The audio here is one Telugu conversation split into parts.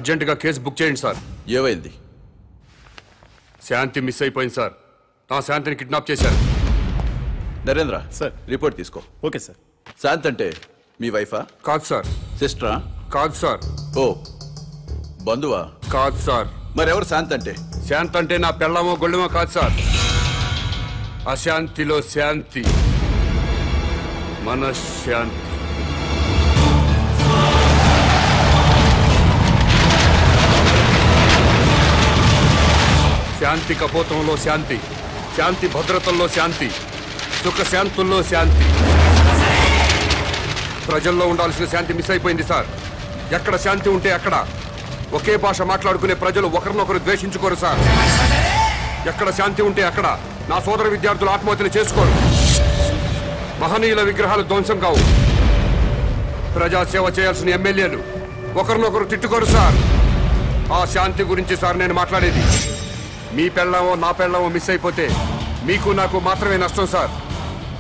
అర్జెంటుగా కేసు బుక్ చేయండి సార్. ఏమైంది? శాంతి మిస్ అయిపోయింది సార్. నా శాంతిని కిడ్నాప్ చేశారు. నరేంద్ర సార్ రిపోర్ట్ తీసుకో. Okay sir. శాంతి అంటే మీ వైఫా? కాదు సార్. సిస్టరా? కాదు సార్. ఓ బంధువా? కాదు సార్. మరెవరు శాంతి అంటే? శాంతి అంటే నా పెళ్ళమో గొళ్ళమో కాదు సార్. అశాంతిలో శాంతి, మనశ్శాంతి. శాంతి కపోతంలో శాంతి, శాంతి భద్రతల్లో శాంతి, సుఖశాంతుల్లో శాంతి. ప్రజల్లో ఉండాల్సిన శాంతి మిస్ అయిపోయింది సార్. ఎక్కడ శాంతి ఉంటే అక్కడ ఒకే భాష మాట్లాడుకునే ప్రజలు ఒకరినొకరు ద్వేషించుకోరు సార్. ఎక్కడ శాంతి ఉంటే అక్కడ నా సోదర విద్యార్థులు ఆత్మహత్యలు చేసుకోరు. మహనీయుల విగ్రహాలు ధ్వంసం కావు. ప్రజాసేవ చేయాల్సిన ఎమ్మెల్యేలు ఒకరినొకరు తిట్టుకోరు సార్. ఆ శాంతి గురించి సార్ నేను మాట్లాడేది. మీ పెళ్ళామో నా పెళ్ళామో మిస్ అయిపోతే మీకు నాకు మాత్రమే నష్టం సార్.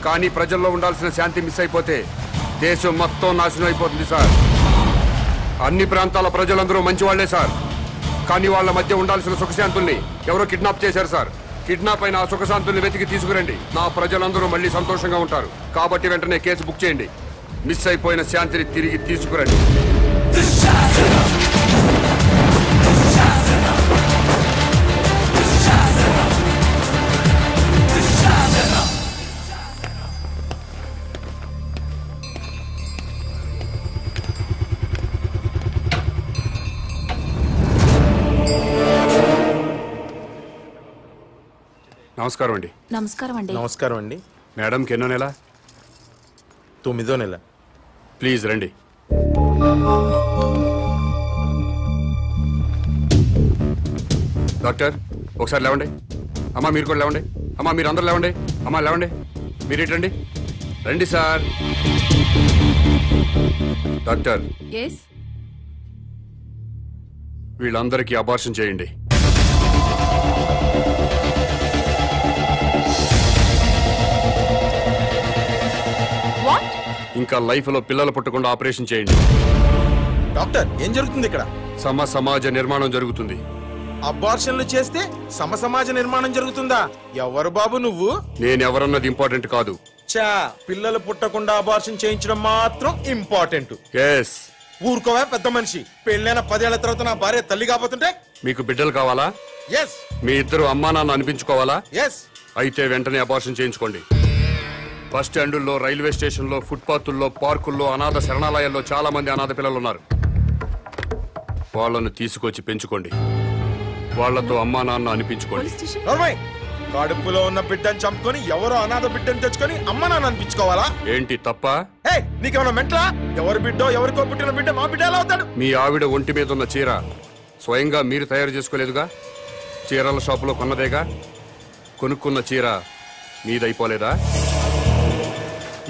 కానీ ప్రజల్లో ఉండాల్సిన శాంతి మిస్ అయిపోతే దేశం మొత్తం నాశనం అయిపోతుంది సార్. అన్ని ప్రాంతాల ప్రజలందరూ మంచివాళ్లే సార్. కానీ వాళ్ళ మధ్య ఉండాల్సిన సుఖశాంతుల్ని ఎవరో కిడ్నాప్ చేశారు సార్. కిడ్నాప్ అయిన ఆ సుఖశాంతుల్ని వెతికి తీసుకురండి. నా ప్రజలందరూ మళ్ళీ సంతోషంగా ఉంటారు. కాబట్టి వెంటనే కేసు బుక్ చేయండి. మిస్ అయిపోయిన శాంతిని తిరిగి తీసుకురండి. నమస్కారం అండి. నమస్కారం అండి. నమస్కారం అండి. మేడంకి ఎన్నో నెల? 9వ నెల. ప్లీజ్ రండి. డాక్టర్ ఒకసారి లేవండి. అమ్మా మీరు కూడా లేవండి. అమ్మా మీరు అందరు లేవండి. అమ్మా లేవండి. మీరు ఇటు రండి. రండి సార్. డాక్టర్ వీళ్ళందరికీ అబార్షన్ చేయండి. ఇంకా లైఫ్ లో పిల్లలు పుట్టకుండా ఆపరేషన్ చేయండి. డాక్టర్ ఏం జరుగుతుంది ఇక్కడ? సమాజ నిర్మాణం జరుగుతుంది. అబార్షన్లు చేస్తే సమాజ నిర్మాణం జరుగుతుందా? ఎవరు బాబు నువ్వు? నేనెవరన్నది ఇంపార్టెంట్ కాదు. చా పిల్లలు పుట్టకుండా అబార్షన్ చేయించడం మాత్రం ఇంపార్టెంట్. ఎస్. ఊరుకోవా పెద్ద మనిషి. పెళ్ళైన 10 ఏళ్ల తర్వాత నా భార్య తల్లి కాబోతుంటే? మీకు బిడ్డలు కావాలా? ఎస్. మీ ఇద్దరు అమ్మా నాన్న అనిపించుకోవాలా? ఎస్. అయితే వెంటనే అబార్షన్ చేయించుకోండి. బస్ స్టాండుల్లో, రైల్వే స్టేషన్లో, ఫుట్పాత్ల్లో, పార్కుల్లో, అనాథ శరణాలయాల్లో చాలా మంది అనాథ పిల్లలు ఉన్నారు. వాళ్ళను తీసుకొచ్చి పెంచుకోండి. వాళ్లతో అమ్మా నాన్న అనిపించుకోండి. కడుపులో ఉన్న బిడ్డను చంపుకొని ఎవరో అనాథ బిడ్డను తెచ్చుకొని అమ్మ నాన్న అనిపించుకోవాలా? ఏంటి తప్ప? నీకేమన్నా మెంటలా? ఎవరి బిడ్డో ఎవరికో పుట్టిన బిడ్డ మా బిడ్డ ఎలా అవుతాడు? మీ ఆవిడ ఒంటి మీద ఉన్న చీర స్వయంగా మీరు తయారు చేసుకోలేదుగా? చీరల షాపులో కొన్నదేగా? కొనుక్కున్న చీర మీదైపోలేదా?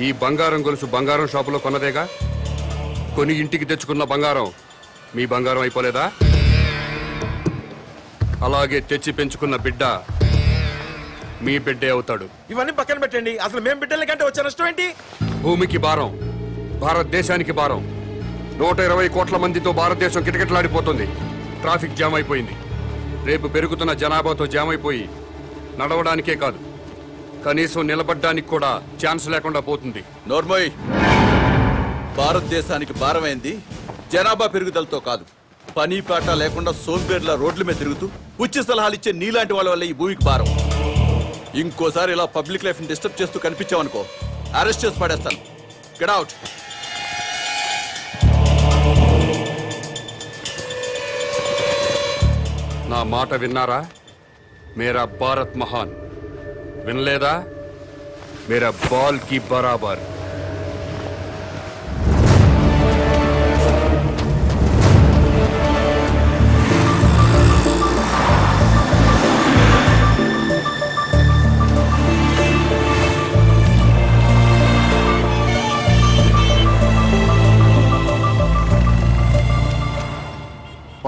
ఈ బంగారం గొలుసు బంగారం షాపులో కొన్నదేగా? కొని ఇంటికి తెచ్చుకున్న బంగారం మీ బంగారం అయిపోలేదా? అలాగే తెచ్చి పెంచుకున్న బిడ్డ మీ బిడ్డే అవుతాడు. ఇవన్నీ పక్కన పెట్టండి. అసలు మేం బిడ్డల కంటే వచ్చే నష్టం ఏంటి? భూమికి భారం, భారతదేశానికి భారం. 120 కోట్ల మందితో భారతదేశం కిటకిటలాడిపోతుంది. ట్రాఫిక్ జామ్ అయిపోయింది. రేపు పెరుగుతున్న జనాభాతో జామ్ అయిపోయి నడవడానికే కాదు, కనీసం నిలబడ్డానికి కూడా ఛాన్స్ లేకుండా పోతుంది. నోర్మోయ్, భారతదేశానికి భారమైంది జనాభా పెరుగుదలతో కాదు, పని పాట లేకుండా సోంబేర్ల రోడ్ల మీద తిరుగుతూ ఉచిత సలహాలు ఇచ్చే నీలాంటి వాళ్ళ వల్ల ఈ భూమికి భారం. ఇంకోసారి ఇలా పబ్లిక్ లైఫ్ ని డిస్టర్బ్ చేస్తూ కనిపించావనుకో, అరెస్ట్ చేసి పడేస్తాను. Get out. నా మాట విన్నారా? మేరా భారత్ మహాన్. వినలేదా? మేరా బాల్ కి బరాబర్.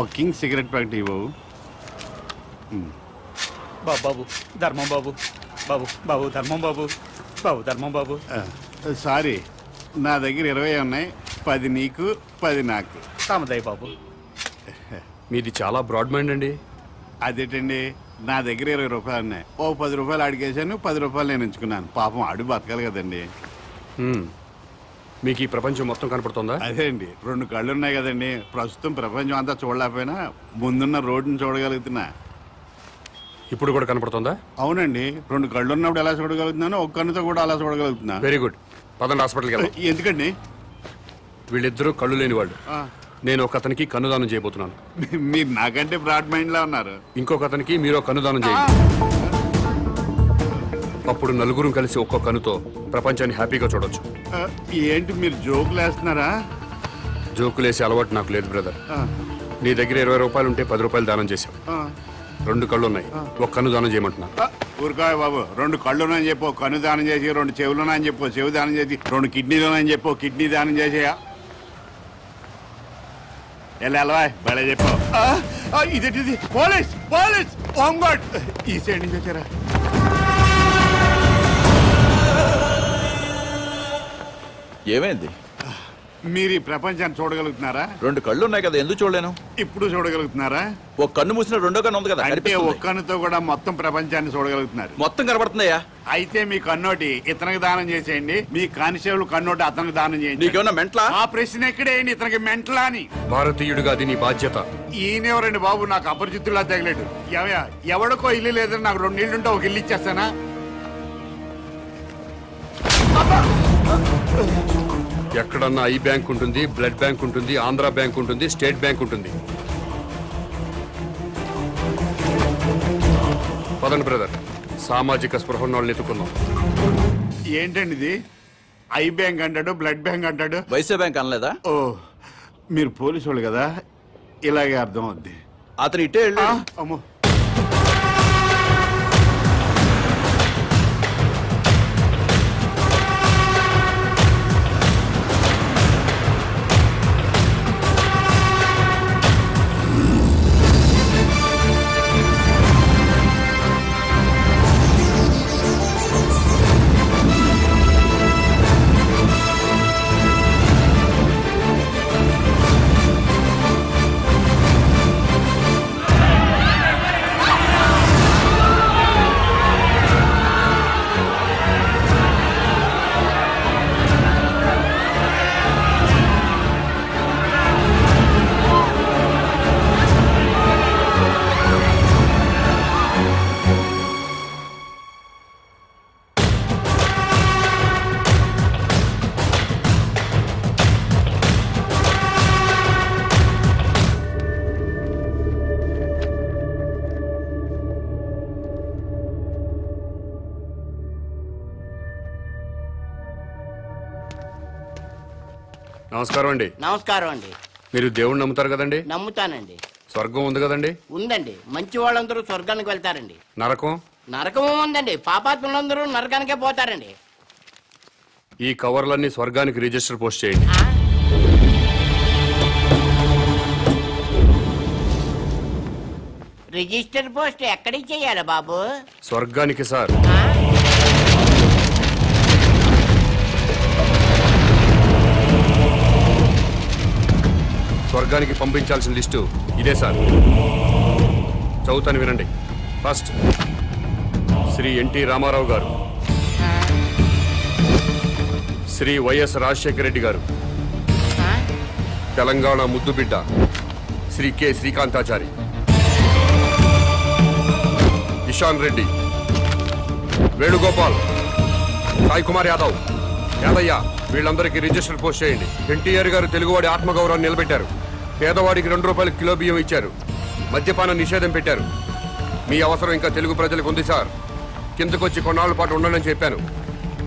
ఒక కింగ్ సిగరెట్ ప్యాకెట్ ఇవ్వవు. బాబు ధర్మం బాబు. బాబు బాబు ధర్మం బాబు. బాబు ధర్మం బాబు. సారీ, నా దగ్గర 20 ఉన్నాయి. 10 నీకు, 10 నాకు. కామదయ్య బాబు. మీది చాలా బ్రాడ్ మైండ్ అండి. అదేంటండి, నా దగ్గర 20 రూపాయలు ఉన్నాయి. ఓ 10 రూపాయలు అడిగేశాను, 10 రూపాయలు నేను ఉంచుకున్నాను. పాపం ఆడు బతకాలి కదండి. మీకు ఈ ప్రపంచం మొత్తం కనపడుతుందా? అదే అండి, 2 కళ్ళు ఉన్నాయి కదండి. ప్రస్తుతం ప్రపంచం అంతా చూడలేకపోయినా ముందున్న రోడ్డుని చూడగలుగుతున్నా. ఇప్పుడు కూడా కనపడుతుందా? అవునండి, 2 కళ్ళు ఉన్నప్పుడు ఎలా చూడగలుగుతున్నానో ఒక కన్నుతో కూడా అలా చూడగలుగుతున్నా. Very good. పదండి హాస్పిటల్కి వెళ్దాం. ఎందుకండి? వీళ్ళిద్దరూ కళ్ళు లేని వాళ్ళు. నేను ఒక అతనికి కన్నుదానం చేయబోతున్నాను. మీరు నాకంటే బ్రాడ్ మైండ్ లా ఉన్నారు. ఇంకొక అతనికి మీరు కన్నుదానం చేయండి. అప్పుడు నలుగురు కలిసి ఒక్కో కన్నుతో ప్రపంచాన్ని హ్యాపీగా చూడొచ్చు. ఏంటి మీరు జోకులు వేస్తున్నారా? జోకులేసే అలవాటు నాకు లేదు బ్రదర్. నీ దగ్గర 20 రూపాయలు ఉంటే 10 రూపాయలు దానం చేశావు. 2 కళ్ళు ఉన్నాయి, ఒక కన్ను దానం చేయమంటున్నా. ఊరుకోయ్ బాబు, 2 కళ్ళున్నాయని చెప్పు కన్ను దానం చేసి, 2 చెవులున్నాయని చెప్పు చెవు దానం చేసి, 2 కిడ్నీలున్నాయని చెప్పు కిడ్నీ దానం చేసేయా. ఎలా బయట చెప్పు. ఇదేంటిది? పోలీస్ పోలీస్ హోంగార్డ్ ఈ సైడ్ నుంచి వచ్చారా? ఏమైంది? మీరు ఈ ప్రపంచాన్ని చూడగలుగుతున్నారా? 2 కళ్ళు ఉన్నాయి కదా, ఎందుకు చూడలేను? ఇప్పుడు చూడగలుగుతున్నారా? ఒక కన్ను మూసిన రెండో కన్ను ఉంది కదా, అంటే ఒక్క కన్నుతో కూడా మొత్తం ప్రపంచాన్ని చూడగలుగుతున్నారు. మొత్తం కనబడుతుందయ్యా. అయితే మీ కన్నోటి ఇతనికి దానం చేసేయండి, మీ కానిస్టేబుల్ కన్నోటి అతనికి దానం చేయండి. నీకేమన్నా మెంట్లా? ఆ ప్రశ్న ఎక్కడేయండి, ఇతనికి మెంటలా అని. భారతీయుడిగా అది నీ బాధ్యత. ఈయనెవరండి బాబు, నాకు అపరిచితుల్లా తగిలేడు. ఎవడికో ఇల్లు లేదని నాకు 2 ఇళ్ళుంటే ఒక ఇల్లు ఇచ్చేస్తానా? ఎక్కడన్నా ఐ బ్యాంక్ ఉంటుంది, బ్లడ్ బ్యాంక్ ఉంటుంది, ఆంధ్ర బ్యాంక్ ఉంటుంది, స్టేట్ బ్యాంక్ ఉంటుంది. పదండి బ్రదర్, సామాజిక స్పృహ వాళ్ళని ఎత్తుకుందాం. ఏంటండి ఇది? ఐ బ్యాంక్ అంటాడు, బ్లడ్ బ్యాంక్ అంటాడు. వైశ్య బ్యాంక్ అనలేదా? ఓ, మీరు పోలీసు వాళ్ళు కదా, ఇలాగే అర్థం అవుద్ది. అతను ఇటే వెళ్ళి. అమ్మో, నమస్కారం అండి. నమస్కారం అండి. మీరు దేవుణ్ణి నమ్ముతారు కదండి? నమ్ముతానండి. స్వర్గం ఉంది కదండి? ఉందండి. మంచి వాళ్ళందరూ స్వర్గానికి వెళ్తారండి. నరకం? నరకం ఉందండి. పాపాత్ములందరూ నరకానికే పోతారండి. ఈ కవర్లన్నీ స్వర్గానికి రిజిస్టర్ పోస్ట్ చేయండి. రిజిస్టర్ పోస్ట్ ఎక్కడికి చెయ్యాలి బాబు? స్వర్గానికి సార్. స్వర్గానికి పంపించాల్సిన లిస్టు ఇదే సార్. చదువుతాను వినండి. ఫస్ట్ శ్రీ ఎన్టీ రామారావు గారు, శ్రీ వైఎస్ రాజశేఖర రెడ్డి గారు, తెలంగాణ ముద్దుబిడ్డ శ్రీ కె శ్రీకాంతాచారి, ఇషాన్ రెడ్డి, వేణుగోపాల్, సాయి కుమార్ యాదవ్, యాదయ్య, వీళ్ళందరికీ రిజిస్టర్ పోస్ట్ చేయండి. ఎన్టీఆర్ గారు తెలుగువాడి ఆత్మగౌరవాన్ని నిలబెట్టారు. పేదవాడికి 2 రూపాయలు కిలో బియ్యం ఇచ్చారు. మద్యపాన నిషేధం పెట్టారు. మీ అవసరం ఇంకా తెలుగు ప్రజలకు ఉంది సార్. కిందకొచ్చి కొన్నాళ్ళ పాటు ఉండాలని చెప్పాను,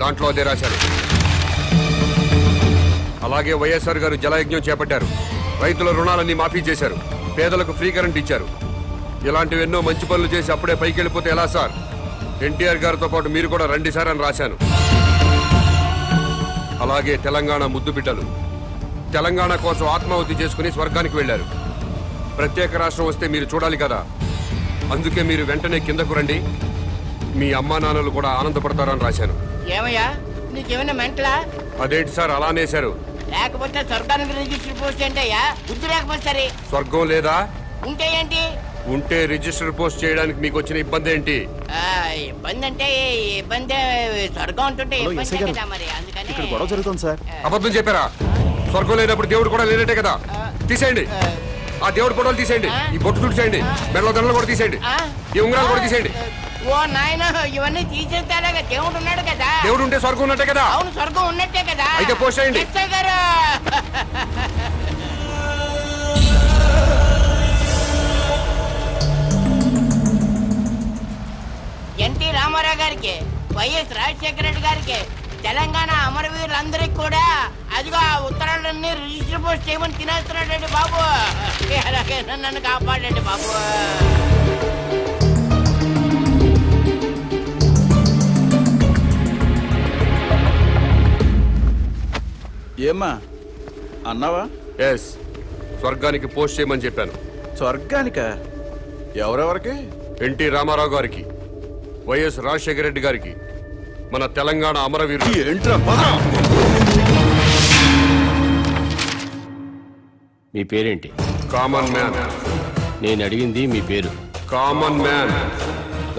దాంట్లో అదే రాశారు. అలాగే వైఎస్ఆర్ గారు జలయజ్ఞం చేపట్టారు. రైతుల రుణాలన్నీ మాఫీ చేశారు. పేదలకు ఫ్రీ కరెంట్ ఇచ్చారు. ఇలాంటివి ఎన్నో మంచి పనులు చేసి అప్పుడే పైకి వెళ్ళిపోతే ఎలా సార్? ఎన్టీఆర్ గారితో పాటు మీరు కూడా రండి సార్ అని రాశాను. అలాగే తెలంగాణ ముద్దు బిడ్డలు తెలంగాణ కోసం ఆత్మాహుతి చేసుకుని స్వర్గానికి వెళ్లారు. ప్రత్యేక రాష్ట్రం వస్తే మీరు చూడాలి కదా, అందుకే మీరు వెంటనే కిందకు రండి, మీ అమ్మా నాన్నలు కూడా ఆనందపడతారని రాశాను. ఏమయ్యా, నీకేమైనా మెంటలా? అదేంటి సార్ అలా అనేశారు? లేకపోతే స్వర్గానికి రిజిస్టర్ పోస్ట్ ఏంటయ్యా? బుద్ధి లేకపోతే సరే. స్వర్గం లేదా? ఉంటే ఏంటి? ఉంటే రిజిస్టర్ పోస్ట్ చేయడానికి మీకు వచ్చిన ఇబ్బంది ఏంటి? ఇబ్బంది అంటే ఇబ్బంది, స్వర్గం ఉంటుంటే ఇబ్బంది కదా మరి, అందుకని ఇక్కడ గొడవ జరుగుతుంది సార్. అబద్ధం చెప్పారా? స్వర్గం లేనప్పుడు దేవుడు కూడా లేనట్టే కదా. తీసేయండి ఆ దేవుడు ఫోటోలు, తీసేయండి ఈ బొట్టు తుడిచేయండి, మెడలో దండలు కూడా తీసేయండి, ఈ ఉంగరాలు కూడా తీసేయండి. ఓ నాయన, ఇవన్నీ తీసేస్తారా? దేవుడు ఉన్నాడు కదా. దేవుడు ఉంటే స్వర్గం ఉన్నట్టే కదా. అవును, స్వర్గం ఉన్నట్టే కదా. అయితే పోస్ట్ చేయండి. ఎన్టీ రామారావు గారికి, వైఎస్ రాజశేఖర రెడ్డి గారికి, తెలంగాణ అమరవీరులందరికీ కూడా అదిగో ఆ ఉత్తరాలన్నీ రిజిస్టర్ పోస్ట్ చేయమని తినేస్తున్నాడండి బాబు. అలాగే నన్ను కాపాడండి బాబు. ఏమ్మా అన్నావా? ఎస్, స్వర్గానికి పోస్ట్ చేయమని చెప్పాను. స్వర్గానిక? ఎవరెవరికి? ఎన్టీ రామారావు గారికి, వైఎస్ రాజశేఖర రెడ్డి గారికి, మన తెలంగాణ అమరవీరులు. ఏంట్రా పదం? మీ పేరేంటి? Common man. నేను అడిగింది మీ పేరు. Common man.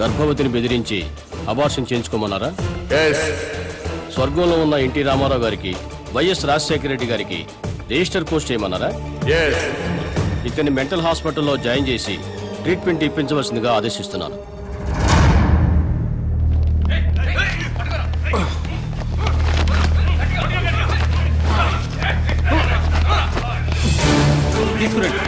గర్భవతిని బెదిరించి అబార్షన్ చేయించుకోమన్నారా? ఎస్. స్వర్గంలో ఉన్న ఎన్టీ రామారావు గారికి, వైఎస్ రాజశేఖర రెడ్డి గారికి రిజిస్టర్ పోస్ట్ చేయమన్నారా? ఎస్. ఇతన్ని మెంటల్ హాస్పిటల్లో జాయిన్ చేసి ట్రీట్మెంట్ ఇప్పించవలసిందిగా ఆదేశిస్తున్నాను. తీసుకురండి.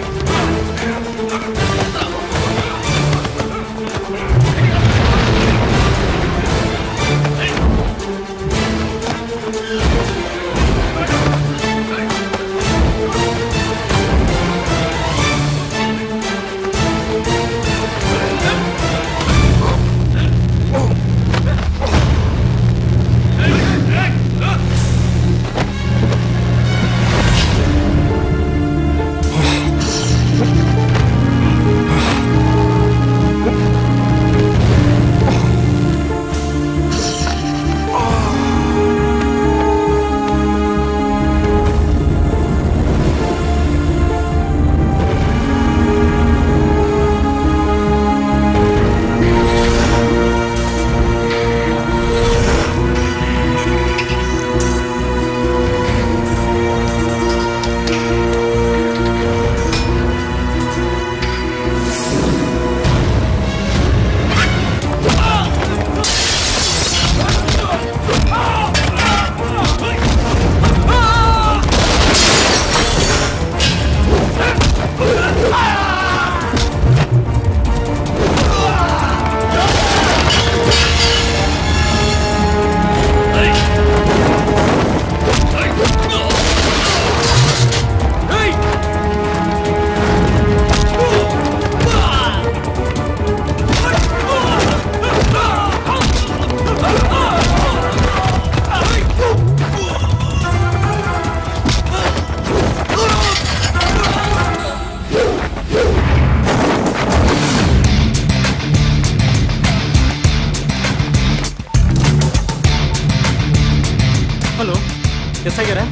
హలో, ఎస్ఐ గారా?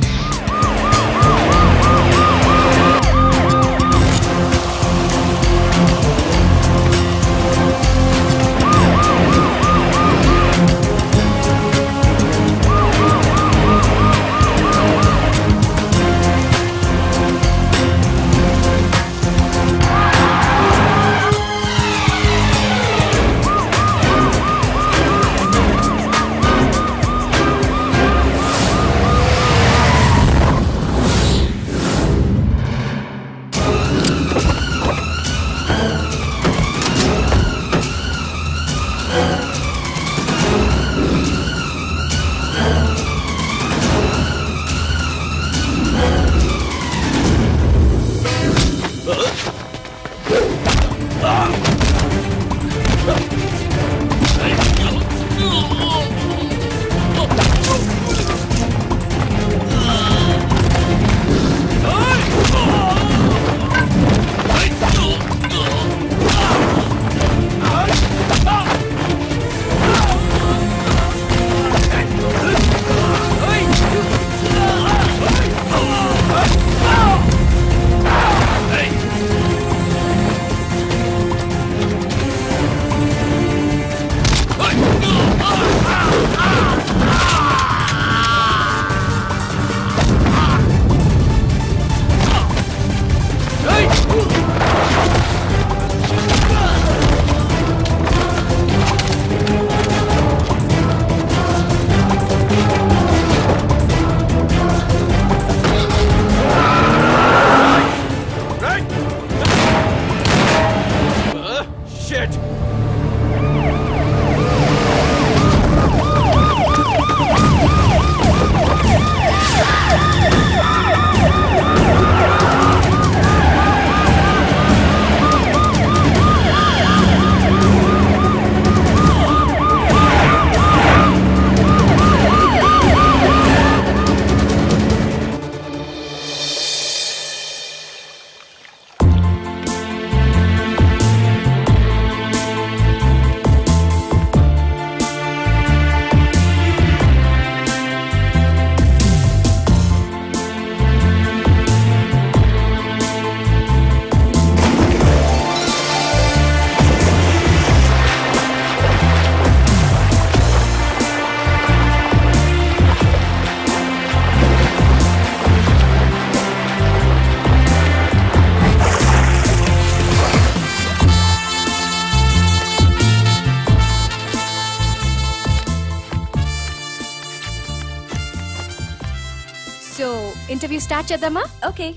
సో ఇంటర్వ్యూ స్టార్ట్ చేద్దామా? ఓకే.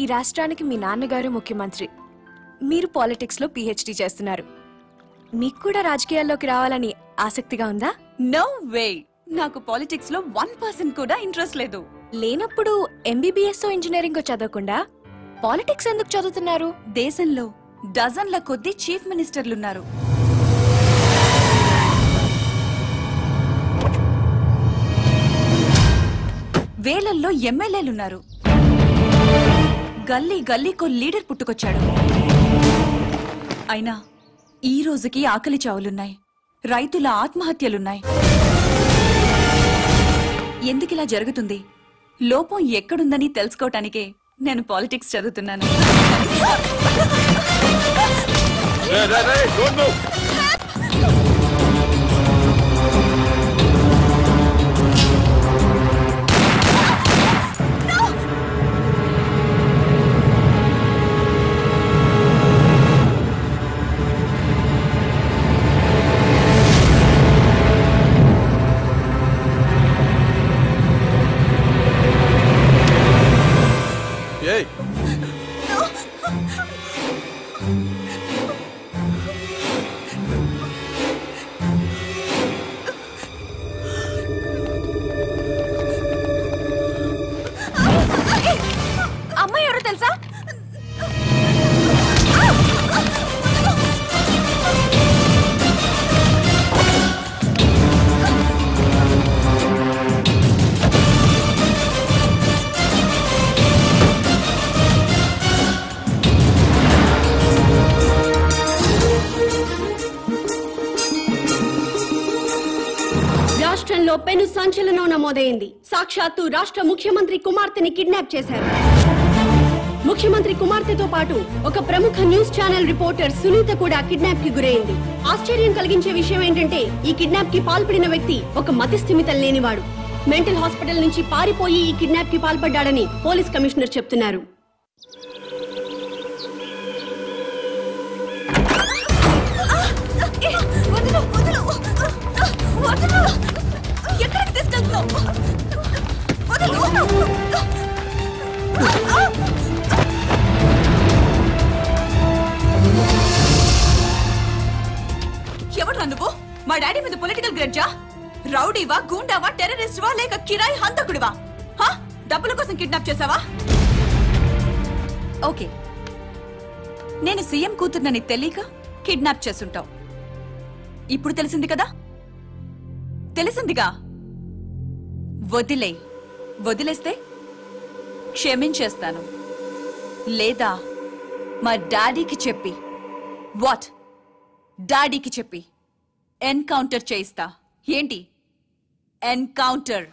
ఈ రాష్ట్రానికి మీ నాన్నగారు ముఖ్యమంత్రి, మీరు పాలిటిక్స్ లో PhD చేస్తున్నారు. మీకు కూడా రాజకీయాల్లోకి రావాలని ఆసక్తిగా ఉందా? నో వే, నాకు పాలిటిక్స్ లో 1% కూడా ఇంట్రెస్ట్ లేదు. లేనప్పుడు MBBS ఇంజనీరింగ్ చదవకుండా పాలిటిక్స్ ఎందుకు చదువుతున్నారు? దేశంలో డజన్ల కొద్దీ చీఫ్ మినిస్టర్లున్నారు. వేలల్లో ఎమ్మెల్యేలున్నారు. గల్లీ గల్లీకో లీడర్ పుట్టుకొచ్చాడు. అయినా ఈ రోజుకి ఆకలి చావులున్నాయి, రైతుల ఆత్మహత్యలున్నాయి. ఎందుకిలా జరుగుతుంది? లోపం ఎక్కడుందని తెలుసుకోవటానికే నేను పాలిటిక్స్ చదువుతున్నాను. అమ్మాయి ఎవరో తెలుసా? రాష్ట్రంలో పెను సంచలనం నమోదైంది. సాక్షాత్తు రాష్ట్ర ముఖ్యమంత్రి కుమార్తెని కిడ్నాప్ చేశారు. ముఖ్యమంత్రి కుమార్తెతో పాటు ఒక ప్రముఖ న్యూస్ ఛానల్ రిపోర్టర్ సునీత కూడా కిడ్నాప్ కి గురైంది. ఆశ్చర్యం కలిగించే విషయం ఏంటంటే ఈ కిడ్నాప్ కి పాల్పడిన వ్యక్తి ఒక మతిస్థిమితం లేనివాడు. మెంటల్ హాస్పిటల్ నుంచి పారిపోయి ఈ కిడ్నాప్ కి పాల్పడ్డాడని పోలీస్ కమిషనర్ చెప్తున్నారు. ఎక్కడికి తీసుకెళ్తున్నావు? ఎవరు నువ్వు? మా డాడీ మీద పొలిటికల్ గ్రడ్జా? రౌడీవా, గూండావా, టెర్రరిస్టువా, లేక కిరాయి హంతకుడివా? డబ్బుల కోసం కిడ్నాప్ చేసావా? ఓకే, నేను సీఎం కూతుర్నని తెలియక కిడ్నాప్ చేసుంటావు. ఇప్పుడు తెలిసింది కదా? తెలిసిందిగా. వదిలేస్తే క్షమించేస్తాను, లేదా మా డాడీకి చెప్పి డాడీకి చెప్పి ఎన్కౌంటర్ చేయిస్తా. ఏంటి ఎన్కౌంటర్?